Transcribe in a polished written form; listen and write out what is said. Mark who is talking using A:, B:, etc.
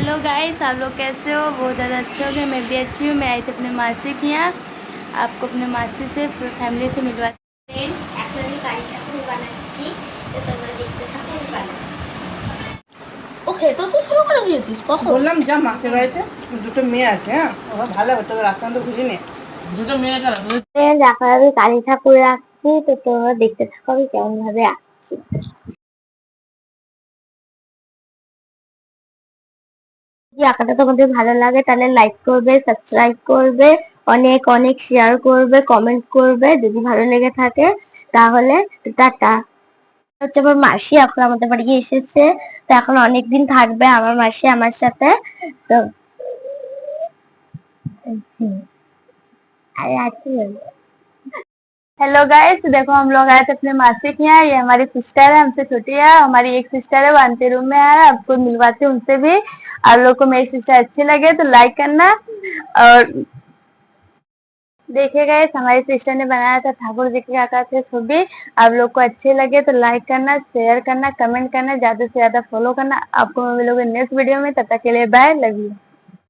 A: Hello guys, आप लोग कैसे हो? बहुत ज़्यादा अच्छे हो गए। मैं भी अच्छी हूँ। मैं आई थी अपने मासी के यहाँ। आपको अपने मासी से पूरी फैमिली से मिलवा।
B: फ्रेंड्स, এখন আমি কারিটা ফুল বানাচ্ছি, তো তোমরা দেখতে থাকো। আমি বানাচ্ছি। ও খেতেও তো শুরু করে দিয়েছিস কখন?
C: বললাম যা মাসির বাড়িতে দুটো মেয়ে আছে। হ্যাঁ, ওরা ভালো হবে, তবে রাস্তা তো ঘুরি নে। দুটো মেয়ে কারা?
B: এখন আমি কালী ঠাকুর রাখছি, তো তোমরা দেখতে থাকো আমি কেমন ভাবে আঁকছি। যদি আঁকাটা তোমাদের ভালো লাগে তাহলে লাইক করবে, সাবস্ক্রাইব করবে, অনেক অনেক শেয়ার করবে, কমেন্ট করবে যদি ভালো লেগে থাকে। তাহলে টাটা। হচ্ছে আমার মাসি এখন আমাদের বাড়ি এসেছে, তো এখন অনেকদিন থাকবে আমার মাসি আমার সাথে। তো अरे आती है।
A: हेलो गाइस, देखो हम लोग आए थे अपने मासी के यहाँ। ये हमारी सिस्टर है, हमसे छोटी है। हमारी एक सिस्टर है, वो आंटी रूम में है। आपको मिलवाती हूँ उनसे भी। आप लोग को मेरी सिस्टर अच्छी लगे तो लाइक करना। और देखिए गाइस, हमारी सिस्टर ने बनाया था ठाकुर जी के आकार से छवि। आप लोग को अच्छे लगे तो लाइक करना, शेयर करना, कमेंट करना, ज्यादा से ज्यादा फॉलो करना। आपको हम मिलोगे नेक्स्ट वीडियो में। तब तक के लिए बाय, लव यू।